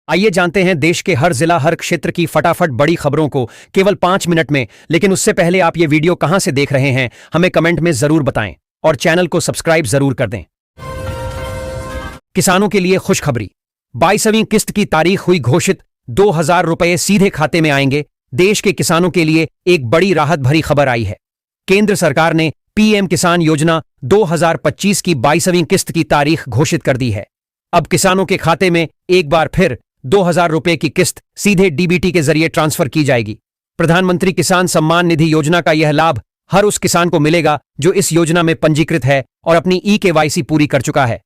आइए जानते हैं देश के हर जिला हर क्षेत्र की फटाफट बड़ी खबरों को केवल 5 मिनट में। लेकिन उससे पहले आप ये वीडियो कहां से देख रहे हैं हमें कमेंट में जरूर बताएं और चैनल को सब्सक्राइब जरूर कर दें। किसानों के लिए खुशखबरी, 22वीं किस्त की तारीख हुई घोषित, 2000 रुपए सीधे खाते में आएंगे। देश के किसानों के लिए एक बड़ी राहत भरी खबर आई है। केंद्र सरकार ने पीएम किसान योजना 2025 की 22वीं किस्त की तारीख घोषित कर दी है। अब किसानों के खाते में एक बार फिर 2000 रुपए की किस्त सीधे डीबीटी के जरिए ट्रांसफर की जाएगी। प्रधानमंत्री किसान सम्मान निधि योजना का यह लाभ हर उस किसान को मिलेगा जो इस योजना में पंजीकृत है और अपनी ई-केवाईसी पूरी कर चुका है।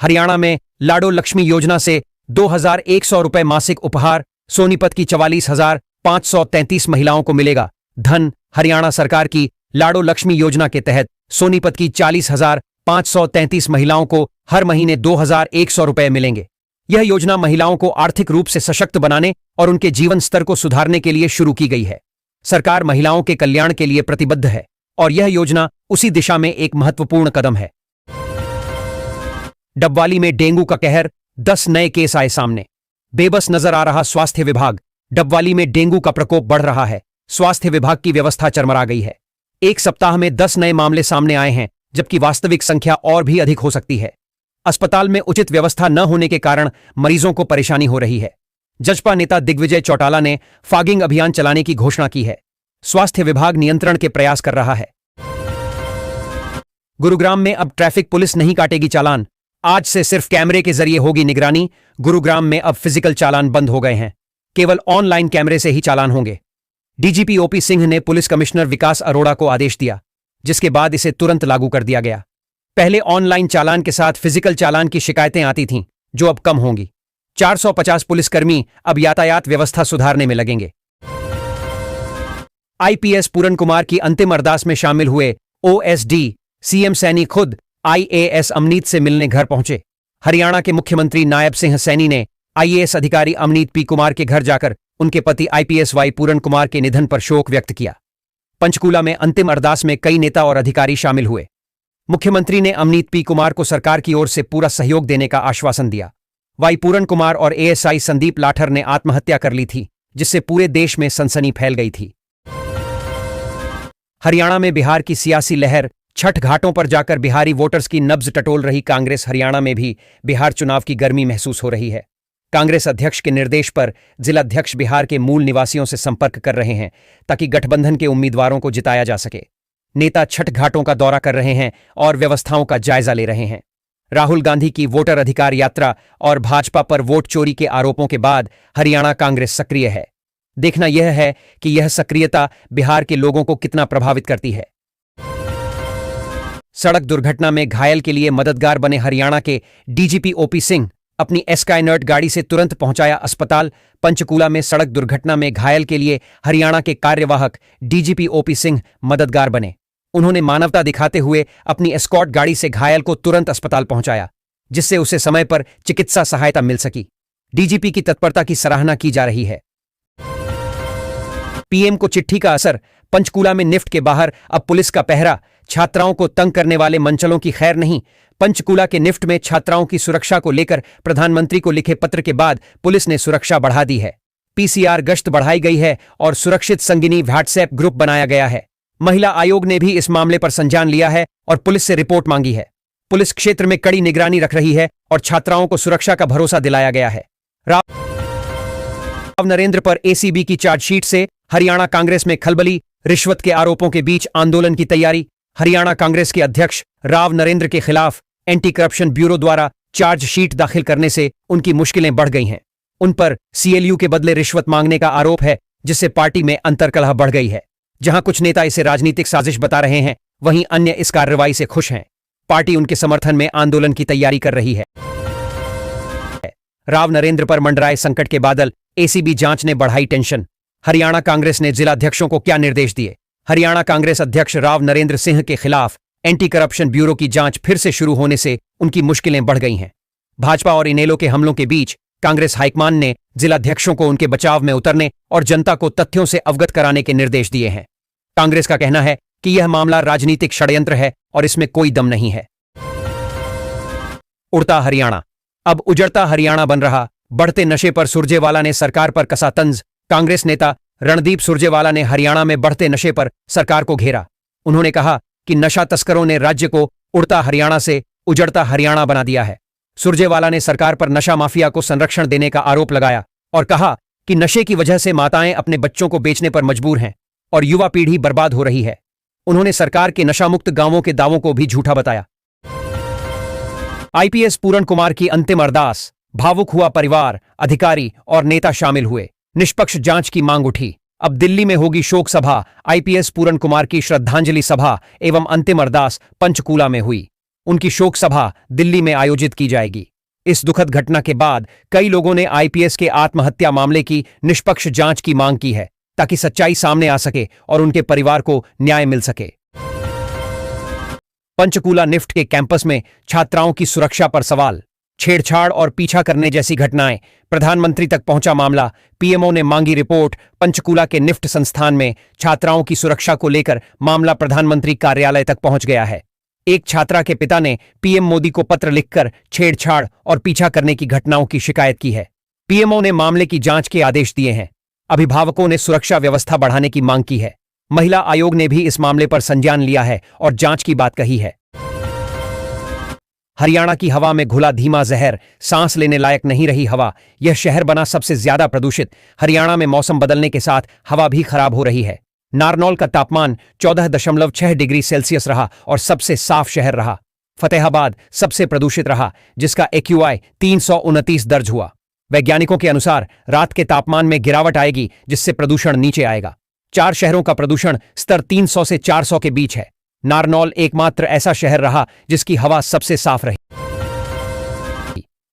हरियाणा में लाडो लक्ष्मी योजना से 2100 रुपए मासिक उपहार सोनीपत की 44,533 महिलाओं को मिलेगा। धन हरियाणा सरकार की लाडो लक्ष्मी योजना के तहत सोनीपत की 40,533 महिलाओं को हर महीने 2100 रुपए मिलेंगे। यह योजना महिलाओं को आर्थिक रूप से सशक्त बनाने और उनके जीवन स्तर को सुधारने के लिए शुरू की गई है। सरकार महिलाओं के कल्याण के लिए प्रतिबद्ध है और यह योजना उसी दिशा में एक महत्वपूर्ण कदम है। डबवाली में डेंगू का कहर, 10 नए केस आए सामने। बेबस नजर आ रहा स्वास्थ्य विभाग। डबवाली में डेंगू का प्रकोप बढ़ रहा है। स्वास्थ्य विभाग की व्यवस्था चरमरा गई है। एक सप्ताह में 10 नए मामले सामने आए हैं, जबकि वास्तविक संख्या और भी अधिक हो सकती है। अस्पताल में उचित व्यवस्था न होने के कारण मरीजों को परेशानी हो रही है। जजपा नेता दिग्विजय चौटाला ने फॉगिंग अभियान चलाने की घोषणा की है। स्वास्थ्य विभाग नियंत्रण के प्रयास कर रहा है। गुरुग्राम में अब ट्रैफिक पुलिस नहीं काटेगी चालान। आज से सिर्फ कैमरे के जरिए होगी निगरानी। गुरुग्राम में अब फिजिकल चालान बंद हो गए हैं, केवल ऑनलाइन कैमरे से ही चालान होंगे। डीजीपी ओपी सिंह ने पुलिस कमिश्नर विकास अरोड़ा को आदेश दिया, जिसके बाद इसे तुरंत लागू कर दिया गया। पहले ऑनलाइन चालान के साथ फिजिकल चालान की शिकायतें आती थीं, जो अब कम होंगी। 450 पुलिसकर्मी अब यातायात व्यवस्था सुधारने में लगेंगे। आईपीएस पूरन कुमार की अंतिम अरदास में शामिल हुए ओएसडी सीएम सैनी खुद आईएएस अमनीत से मिलने घर पहुंचे। हरियाणा के मुख्यमंत्री नायब सिंह सैनी ने आईएएस अधिकारी अमनीत पी कुमार के घर जाकर उनके पति आईपीएस वाई पूरन कुमार के निधन पर शोक व्यक्त किया। पंचकूला में अंतिम अरदास में कई नेता और अधिकारी शामिल हुए। मुख्यमंत्री ने अमनीत पी कुमार को सरकार की ओर से पूरा सहयोग देने का आश्वासन दिया। वाई पूरन कुमार और एएसआई संदीप लाठर ने आत्महत्या कर ली थी, जिससे पूरे देश में सनसनी फैल गई थी। हरियाणा में बिहार की सियासी लहर, छठ घाटों पर जाकर बिहारी वोटर्स की नब्ज टटोल रही कांग्रेस। हरियाणा में भी बिहार चुनाव की गर्मी महसूस हो रही है। कांग्रेस अध्यक्ष के निर्देश पर जिलाध्यक्ष बिहार के मूल निवासियों से संपर्क कर रहे हैं ताकि गठबंधन के उम्मीदवारों को जिताया जा सके। नेता छठ घाटों का दौरा कर रहे हैं और व्यवस्थाओं का जायजा ले रहे हैं। राहुल गांधी की वोटर अधिकार यात्रा और भाजपा पर वोट चोरी के आरोपों के बाद हरियाणा कांग्रेस सक्रिय है। देखना यह है कि यह सक्रियता बिहार के लोगों को कितना प्रभावित करती है। सड़क दुर्घटना में घायल के लिए मददगार बने हरियाणा के डीजीपी ओपी सिंह। अपनी एस्काइनर्ट गाड़ी से तुरंत पहुंचाया अस्पताल। पंचकूला में सड़क दुर्घटना में घायल के लिए हरियाणा के कार्यवाहक डीजीपी ओपी सिंह मददगार बने। उन्होंने मानवता दिखाते हुए अपनी एस्कॉर्ट गाड़ी से घायल को तुरंत अस्पताल पहुंचाया, जिससे उसे समय पर चिकित्सा सहायता मिल सकी। डीजीपी की तत्परता की सराहना की जा रही है। पीएम को चिट्ठी का असर, पंचकूला में निफ्ट के बाहर अब पुलिस का पहरा। छात्राओं को तंग करने वाले मंचलों की खैर नहीं। पंचकूला के निफ्ट में छात्राओं की सुरक्षा को लेकर प्रधानमंत्री को लिखे पत्र के बाद पुलिस ने सुरक्षा बढ़ा दी है। पीसीआर गश्त बढ़ाई गई है और सुरक्षित संगिनी व्हाट्सएप ग्रुप बनाया गया है। महिला आयोग ने भी इस मामले पर संज्ञान लिया है और पुलिस से रिपोर्ट मांगी है। पुलिस क्षेत्र में कड़ी निगरानी रख रही है और छात्राओं को सुरक्षा का भरोसा दिलाया गया है। राव नरेंद्र पर एसीबी की चार्जशीट से हरियाणा कांग्रेस में खलबली। रिश्वत के आरोपों के बीच आंदोलन की तैयारी। हरियाणा कांग्रेस के अध्यक्ष राव नरेंद्र के खिलाफ एंटी करप्शन ब्यूरो द्वारा चार्जशीट दाखिल करने से उनकी मुश्किलें बढ़ गई हैं। उन पर सीएलयू के बदले रिश्वत मांगने का आरोप है, जिससे पार्टी में अंतर्कलह बढ़ गई है। जहां कुछ नेता इसे राजनीतिक साजिश बता रहे हैं, वहीं अन्य इस कार्रवाई से खुश हैं। पार्टी उनके समर्थन में आंदोलन की तैयारी कर रही है। राव नरेंद्र पर मंडराए संकट के बादल, एसीबी जांच ने बढ़ाई टेंशन। हरियाणा कांग्रेस ने जिलाध्यक्षों को क्या निर्देश दिए? हरियाणा कांग्रेस अध्यक्ष राव नरेंद्र सिंह के खिलाफ एंटी करप्शन ब्यूरो की जांच फिर से शुरू होने से उनकी मुश्किलें बढ़ गई हैं। भाजपा और इनेलो के हमलों के बीच कांग्रेस हाईकमान ने जिलाध्यक्षों को उनके बचाव में उतरने और जनता को तथ्यों से अवगत कराने के निर्देश दिए हैं। कांग्रेस का कहना है कि यह मामला राजनीतिक षड्यंत्र है और इसमें कोई दम नहीं है। उड़ता हरियाणा। अब उजड़ता हरियाणा बन रहा। बढ़ते नशे पर सुरजेवाला ने सरकार पर कसा तंज। कांग्रेस नेता रणदीप सुरजेवाला ने हरियाणा में बढ़ते नशे पर सरकार को घेरा। उन्होंने कहा कि नशा तस्करों ने राज्य को उड़ता हरियाणा से उजड़ता हरियाणा बना दिया है। सुरजेवाला ने सरकार पर नशा माफिया को संरक्षण देने का आरोप लगाया और कहा कि नशे की वजह से माताएं अपने बच्चों को बेचने पर मजबूर हैं और युवा पीढ़ी बर्बाद हो रही है। उन्होंने सरकार के नशामुक्त गांवों के दावों को भी झूठा बताया। आईपीएस पूरण कुमार की अंतिम अरदास। भावुक हुआ परिवार, अधिकारी और नेता शामिल हुए। निष्पक्ष जांच की मांग उठी। अब दिल्ली में होगी शोक सभा। आईपीएस पूरण कुमार की श्रद्धांजलि सभा एवं अंतिम अरदास पंचकूला में हुई। उनकी शोक सभा दिल्ली में आयोजित की जाएगी। इस दुखद घटना के बाद कई लोगों ने आईपीएस के आत्महत्या मामले की निष्पक्ष जांच की मांग की है ताकि सच्चाई सामने आ सके और उनके परिवार को न्याय मिल सके। पंचकूला निफ्ट के कैंपस में छात्राओं की सुरक्षा पर सवाल। छेड़छाड़ और पीछा करने जैसी घटनाएं। प्रधानमंत्री तक पहुंचा मामला। पीएमओ ने मांगी रिपोर्ट। पंचकूला के निफ्ट संस्थान में छात्राओं की सुरक्षा को लेकर मामला प्रधानमंत्री कार्यालय तक पहुंच गया है। एक छात्रा के पिता ने पीएम मोदी को पत्र लिखकर छेड़छाड़ और पीछा करने की घटनाओं की शिकायत की है। पीएमओ ने मामले की जांच के आदेश दिए हैं। अभिभावकों ने सुरक्षा व्यवस्था बढ़ाने की मांग की है। महिला आयोग ने भी इस मामले पर संज्ञान लिया है और जांच की बात कही है। हरियाणा की हवा में घुला धीमा जहर। सांस लेने लायक नहीं रही हवा। यह शहर बना सबसे ज्यादा प्रदूषित। हरियाणा में मौसम बदलने के साथ हवा भी खराब हो रही है। नारनौल का तापमान 14.6 डिग्री सेल्सियस रहा और सबसे साफ शहर रहा। फतेहाबाद सबसे प्रदूषित रहा जिसका एक्यूआई 329 दर्ज हुआ। वैज्ञानिकों के अनुसार रात के तापमान में गिरावट आएगी जिससे प्रदूषण नीचे आएगा। 4 शहरों का प्रदूषण स्तर 300 से 400 के बीच है। नारनौल एकमात्र ऐसा शहर रहा जिसकी हवा सबसे साफ रही।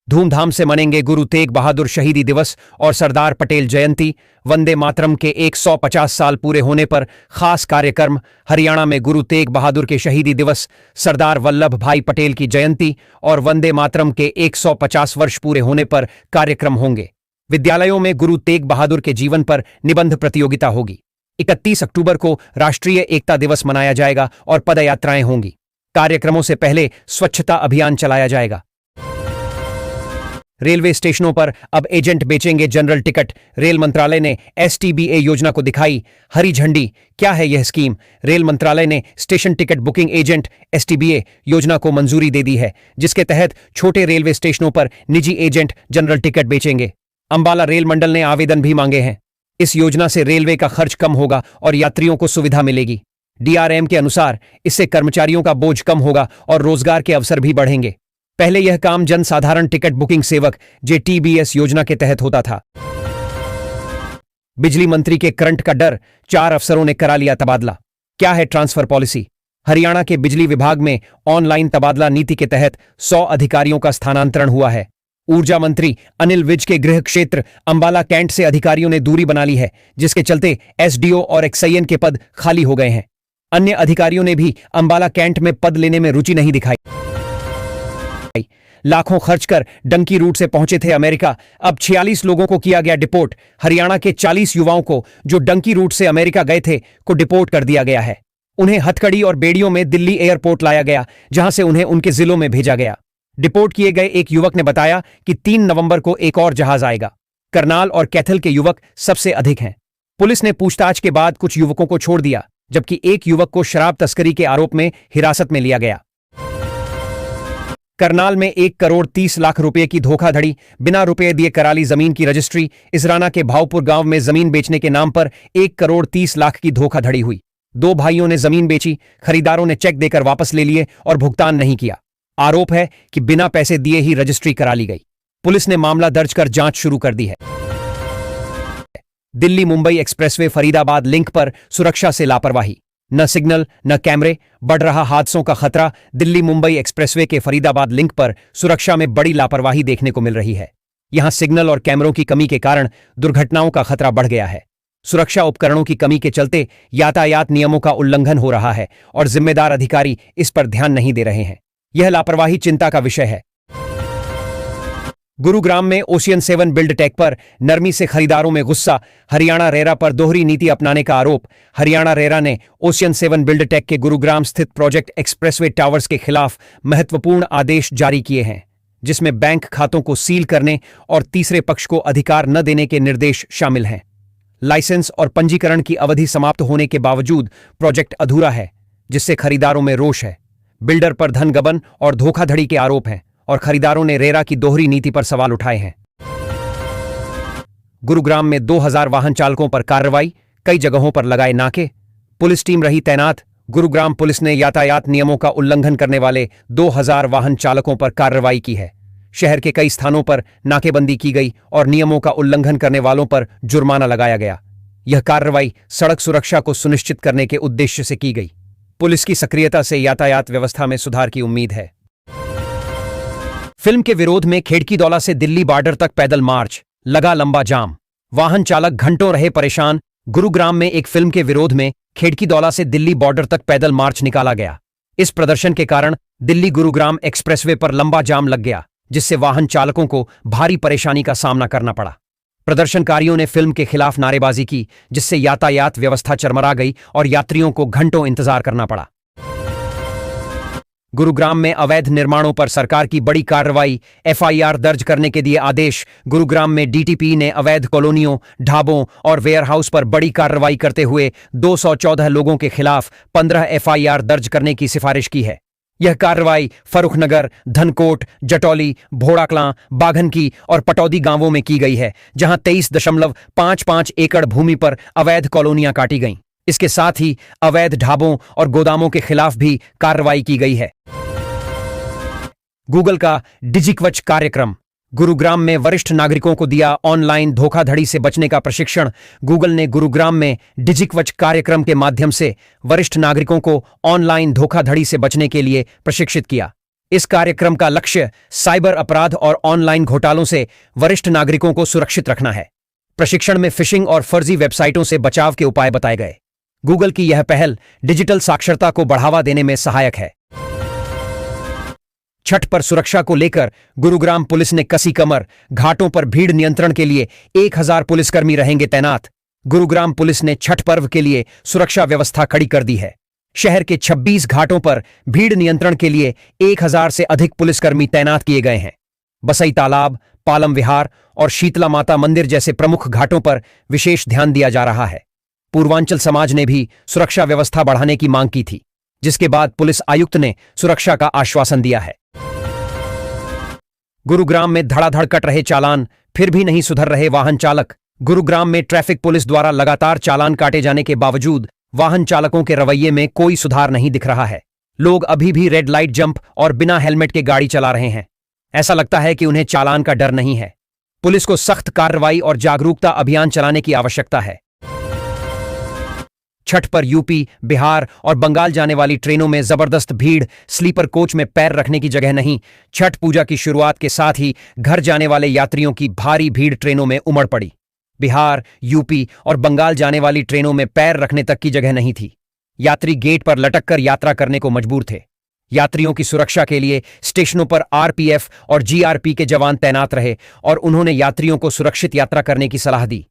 धूमधाम से मनेंगे गुरु तेग बहादुर शहीदी दिवस और सरदार पटेल जयंती। वंदे मातरम के 150 साल पूरे होने पर खास कार्यक्रम। हरियाणा में गुरु तेग बहादुर के शहीदी दिवस, सरदार वल्लभ भाई पटेल की जयंती और वंदे मातरम के 150 वर्ष पूरे होने पर कार्यक्रम होंगे। विद्यालयों में गुरु तेग बहादुर के जीवन पर निबंध प्रतियोगिता होगी। 31 अक्टूबर को राष्ट्रीय एकता दिवस मनाया जाएगा और पदयात्राएं होंगी। कार्यक्रमों से पहले स्वच्छता अभियान चलाया जाएगा। रेलवे स्टेशनों पर अब एजेंट बेचेंगे जनरल टिकट। रेल मंत्रालय ने एसटीबीए योजना को दिखाई हरी झंडी। क्या है यह स्कीम? रेल मंत्रालय ने station ticket booking agent STBA योजना को मंजूरी दे दी है, जिसके तहत छोटे रेलवे स्टेशनों पर निजी एजेंट जनरल टिकट बेचेंगे। अंबाला रेल मंडल ने आवेदन भी मांगे हैं। इस योजना से रेलवे का खर्च कम होगा और यात्रियों को सुविधा मिलेगी। डीआरएम के अनुसार इससे कर्मचारियों का बोझ कम होगा और रोजगार के अवसर भी बढ़ेंगे। पहले यह काम जनसाधारण टिकट बुकिंग सेवक जेटीबीएस योजना के तहत होता था। बिजली मंत्री के करंट का डर, 4 अफसरों ने करा लिया तबादला। क्या है ट्रांसफर पॉलिसी? हरियाणा के बिजली विभाग में ऑनलाइन तबादला नीति के तहत 100 अधिकारियों का स्थानांतरण हुआ है। ऊर्जा मंत्री अनिल विज के गृह क्षेत्र अंबाला कैंट से अधिकारियों ने दूरी बना ली है, जिसके चलते एसडीओ और एक्सआईएन के पद खाली हो गए हैं। अन्य अधिकारियों ने भी अंबाला कैंट में पद लेने में रुचि नहीं दिखाई। लाखों खर्च कर डंकी रूट से पहुंचे थे अमेरिका, अब 46 लोगों को किया गया डिपोर्ट। हरियाणा के 40 युवाओं को जो डंकी रूट से अमेरिका गए थे को डिपोर्ट कर दिया गया है। उन्हें हथकड़ी और बेड़ियों में दिल्ली एयरपोर्ट लाया गया, जहां से उन्हें उनके जिलों में भेजा गया। डिपोर्ट किए गए एक युवक ने बताया कि 3 नवंबर को एक और जहाज आएगा। करनाल और कैथल के युवक सबसे अधिक हैं। पुलिस ने पूछताछ के बाद कुछ युवकों को छोड़ दिया, जबकि एक युवक को शराब तस्करी के आरोप में हिरासत में लिया गया। करनाल में 1 करोड़ 30 लाख रुपए की धोखाधड़ी, बिना रुपए दिए करा ली जमीन की रजिस्ट्री। इसराना के भावपुर गांव में जमीन बेचने के नाम पर 1 करोड़ 30 लाख की धोखाधड़ी हुई। 2 भाइयों ने जमीन बेची, खरीदारों ने चेक देकर वापस ले लिए और भुगतान नहीं किया। आरोप है कि बिना पैसे दिए ही रजिस्ट्री करा ली गई। पुलिस ने मामला दर्ज कर जांच शुरू कर दी है। दिल्ली मुंबई एक्सप्रेसवे फरीदाबाद लिंक पर सुरक्षा से लापरवाही। न सिग्नल न कैमरे, बढ़ रहा हादसों का खतरा। दिल्ली मुंबई एक्सप्रेसवे के फरीदाबाद लिंक पर सुरक्षा में बड़ी लापरवाही देखने को मिल रही है। यहां सिग्नल और कैमरों की कमी के कारण दुर्घटनाओं का खतरा बढ़ गया है। सुरक्षा उपकरणों की कमी के चलते यातायात नियमों का उल्लंघन हो रहा है और जिम्मेदार अधिकारी इस पर ध्यान नहीं दे रहे हैं। यह लापरवाही चिंता का विषय है। गुरुग्राम में ओशियन 7 बिल्ड टेक पर नरमी से खरीदारों में गुस्सा। हरियाणा रेरा पर दोहरी नीति अपनाने का आरोप। हरियाणा रेरा ने ओशियन 7 बिल्ड टेक के गुरुग्राम स्थित प्रोजेक्ट एक्सप्रेसवे टावर्स के खिलाफ महत्वपूर्ण आदेश जारी किए हैं, जिसमें बैंक खातों को सील करने और तीसरे पक्ष को अधिकार न देने के निर्देश शामिल हैं। लाइसेंस और पंजीकरण की अवधि समाप्त होने के बावजूद प्रोजेक्ट अधूरा है, जिससे खरीदारों में रोष है। बिल्डर पर धन गबन और धोखाधड़ी के आरोप हैं और खरीदारों ने रेरा की दोहरी नीति पर सवाल उठाए हैं। गुरुग्राम में 2000 वाहन चालकों पर कार्रवाई, कई जगहों पर लगाए नाके, पुलिस टीम रही तैनात। गुरुग्राम पुलिस ने यातायात नियमों का उल्लंघन करने वाले 2000 वाहन चालकों पर कार्रवाई की है। शहर के कई स्थानों पर नाकेबंदी की गई और नियमों का उल्लंघन करने वालों पर जुर्माना लगाया गया। यह कार्रवाई सड़क सुरक्षा को सुनिश्चित करने के उद्देश्य से की गई। पुलिस की सक्रियता से यातायात व्यवस्था में सुधार की उम्मीद है। फिल्म के विरोध में खेड़कीदौला से दिल्ली बॉर्डर तक पैदल मार्च, लगा लंबा जाम, वाहन चालक घंटों रहे परेशान। गुरुग्राम में एक फिल्म के विरोध में खेड़कीदौला से दिल्ली बॉर्डर तक पैदल मार्च निकाला गया। इस प्रदर्शन के कारण दिल्ली गुरुग्राम एक्सप्रेसवे पर लंबा जाम लग गया, जिससे वाहन चालकों को भारी परेशानी का सामना करना पड़ा। प्रदर्शनकारियों ने फिल्म के खिलाफ नारेबाजी की, जिससे यातायात व्यवस्था चरमरा गई और यात्रियों को घंटों इंतजार करना पड़ा। गुरुग्राम में अवैध निर्माणों पर सरकार की बड़ी कार्रवाई, एफआईआर दर्ज करने के दिए आदेश। गुरुग्राम में डीटीपी ने अवैध कॉलोनियों, ढाबों और वेयरहाउस पर बड़ी कार्रवाई करते हुए 214 लोगों के खिलाफ 15 एफआईआर दर्ज करने की सिफारिश की है। यह कार्रवाई फर्रुखनगर, धनकोट, जटौली, भोड़ाकलां, बाघनकी और पटौदी गांवों में की गई है, जहां 23.55 एकड़ भूमि पर अवैध कॉलोनियां काटी गईं। इसके साथ ही अवैध ढाबों और गोदामों के खिलाफ भी कार्रवाई की गई है। गूगल का डिजिक्वच कार्यक्रम, गुरुग्राम में वरिष्ठ नागरिकों को दिया ऑनलाइन धोखाधड़ी से बचने का प्रशिक्षण। गूगल ने गुरुग्राम में डिजिक्वच कार्यक्रम के माध्यम से वरिष्ठ नागरिकों को ऑनलाइन धोखाधड़ी से बचने के लिए प्रशिक्षित किया। इस कार्यक्रम का लक्ष्य साइबर अपराध और ऑनलाइन घोटालों से वरिष्ठ नागरिकों को सुरक्षित रखना है। प्रशिक्षण में फिशिंग और फर्जी वेबसाइटों से बचाव के उपाय बताए गए। गूगल की यह पहल डिजिटल साक्षरता को बढ़ावा देने में सहायक है। छठ पर सुरक्षा को लेकर गुरुग्राम पुलिस ने कसी कमर, घाटों पर भीड़ नियंत्रण के लिए 1000 पुलिसकर्मी रहेंगे तैनात। गुरुग्राम पुलिस ने छठ पर्व के लिए सुरक्षा व्यवस्था खड़ी कर दी है। शहर के 26 घाटों पर भीड़ नियंत्रण के लिए 1000 से अधिक पुलिसकर्मी तैनात किए गए हैं। बसई तालाब, पालम विहार और शीतला माता मंदिर जैसे प्रमुख घाटों पर विशेष ध्यान दिया जा रहा है। पूर्वांचल समाज ने भी सुरक्षा व्यवस्था बढ़ाने की मांग की थी, जिसके बाद पुलिस आयुक्त ने सुरक्षा का आश्वासन दिया है। गुरुग्राम में धड़ाधड़ कट रहे चालान, फिर भी नहीं सुधर रहे वाहन चालक। गुरुग्राम में ट्रैफिक पुलिस द्वारा लगातार चालान काटे जाने के बावजूद वाहन चालकों के रवैये में कोई सुधार नहीं दिख रहा है। लोग अभी भी रेड लाइट जंप और बिना हेलमेट के गाड़ी चला रहे हैं। ऐसा लगता है कि उन्हें चालान का डर नहीं है। पुलिस को सख्त कार्रवाई और जागरूकता अभियान चलाने की आवश्यकता है। छठ पर यूपी, बिहार और बंगाल जाने वाली ट्रेनों में जबरदस्त भीड़, स्लीपर कोच में पैर रखने की जगह नहीं। छठ पूजा की शुरुआत के साथ ही घर जाने वाले यात्रियों की भारी भीड़ ट्रेनों में उमड़ पड़ी। बिहार, यूपी और बंगाल जाने वाली ट्रेनों में पैर रखने तक की जगह नहीं थी। यात्री गेट पर लटक कर यात्रा करने को मजबूर थे। यात्रियों की सुरक्षा के लिए स्टेशनों पर आरपीएफ और जीआरपी के जवान तैनात रहे और उन्होंने यात्रियों को सुरक्षित यात्रा करने की सलाह दी।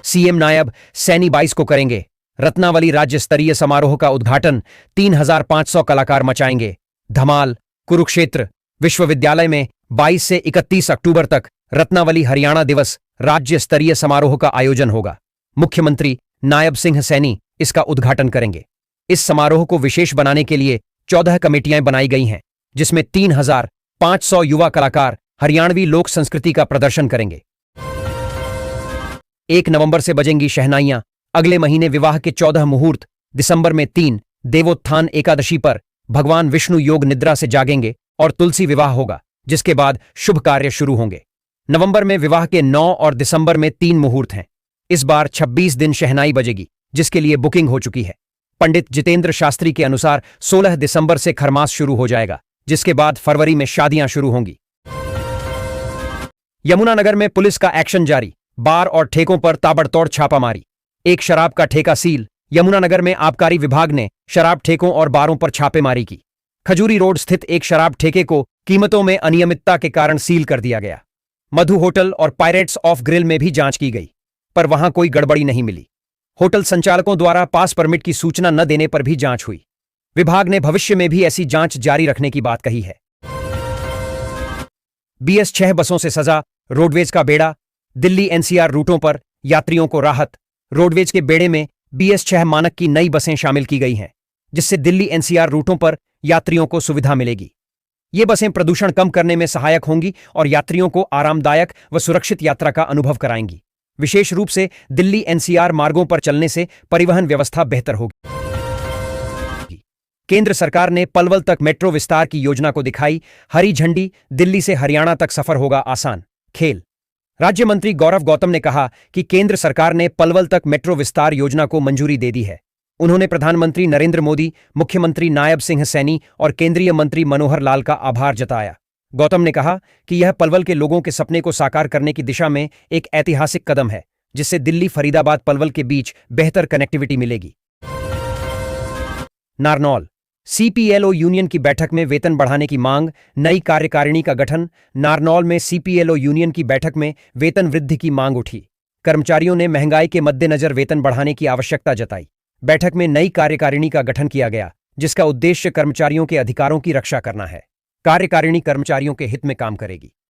सीएम नायब सैनी 22 को करेंगे रत्नावली राज्य स्तरीय समारोह का उद्घाटन। 3500 कलाकार मचाएंगे धमाल। कुरुक्षेत्र विश्वविद्यालय में 22 से 31 अक्टूबर तक रत्नावली हरियाणा दिवस राज्य स्तरीय समारोह का आयोजन होगा। मुख्यमंत्री नायब सिंह सैनी इसका उद्घाटन करेंगे। इस समारोह को विशेष बनाने के लिए 14 कमेटियां बनाई गई हैं, जिसमें 3500 युवा कलाकार हरियाणवी लोक संस्कृति का प्रदर्शन करेंगे। 1 नवंबर से बजेंगी शहनाइयां। अगले महीने विवाह के 14 मुहूर्त। दिसंबर में 3 देवोत्थान एकादशी पर भगवान विष्णु योग निद्रा से जागेंगे और तुलसी विवाह होगा, जिसके बाद शुभ कार्य शुरू होंगे। नवंबर में विवाह के 9 और दिसंबर में 3 मुहूर्त हैं। इस बार 26 दिन शहनाई बजेगी, जिसके लिए बुकिंग हो चुकी है। पंडित जितेंद्र शास्त्री के अनुसार 16 दिसंबर से खरमास शुरू हो जाएगा, जिसके बाद फरवरी में शादियां शुरू होंगी। यमुनानगर में पुलिस का एक्शन जारी। बार और ठेकों पर ताबड़तोड़ छापामारी। एक शराब का ठेका सील। यमुनानगर में आबकारी विभाग ने शराब ठेकों और बारों पर छापेमारी की। खजूरी रोड स्थित एक शराब ठेके को कीमतों में अनियमितता के कारण सील कर दिया गया। मधु होटल और पायरेट्स ऑफ ग्रिल में भी जांच की गई, पर वहां कोई गड़बड़ी नहीं मिली। होटल संचालकों द्वारा पास परमिट की सूचना न देने पर भी जांच हुई। विभाग ने भविष्य में भी ऐसी जांच जारी रखने की बात कही है। BS-6 बसों से सजा रोडवेज का बेड़ा। दिल्ली NCR रूटों पर यात्रियों को राहत। रोडवेज के बेड़े में BS-6 मानक की नई बसें शामिल की गई हैं, जिससे दिल्ली NCR रूटों पर यात्रियों को सुविधा मिलेगी। ये बसें प्रदूषण कम करने में सहायक होंगी और यात्रियों को आरामदायक व सुरक्षित यात्रा का अनुभव कराएंगी। विशेष रूप से दिल्ली NCR मार्गों पर चलने से परिवहन व्यवस्था बेहतर होगी। केंद्र सरकार ने पलवल तक मेट्रो विस्तार की योजना को दिखाई हरी झंडी। दिल्ली से हरियाणा तक सफर होगा आसान। खेल राज्य मंत्री गौरव गौतम ने कहा कि केंद्र सरकार ने पलवल तक मेट्रो विस्तार योजना को मंजूरी दे दी है। उन्होंने प्रधानमंत्री नरेंद्र मोदी, मुख्यमंत्री नायब सिंह सैनी और केंद्रीय मंत्री मनोहर लाल का आभार जताया। गौतम ने कहा कि यह पलवल के लोगों के सपने को साकार करने की दिशा में एक ऐतिहासिक कदम है, जिससे दिल्ली फरीदाबाद पलवल के बीच बेहतर कनेक्टिविटी मिलेगी। नारनौल CPLO यूनियन की बैठक में वेतन बढ़ाने की मांग, नई कार्यकारिणी का गठन। नारनौल में CPLO यूनियन की बैठक में वेतन वृद्धि की मांग उठी। कर्मचारियों ने महंगाई के मद्देनजर वेतन बढ़ाने की आवश्यकता जताई। बैठक में नई कार्यकारिणी का गठन किया गया, जिसका उद्देश्य कर्मचारियों के अधिकारों की रक्षा करना है। कार्यकारिणी कर्मचारियों के हित में काम करेगी।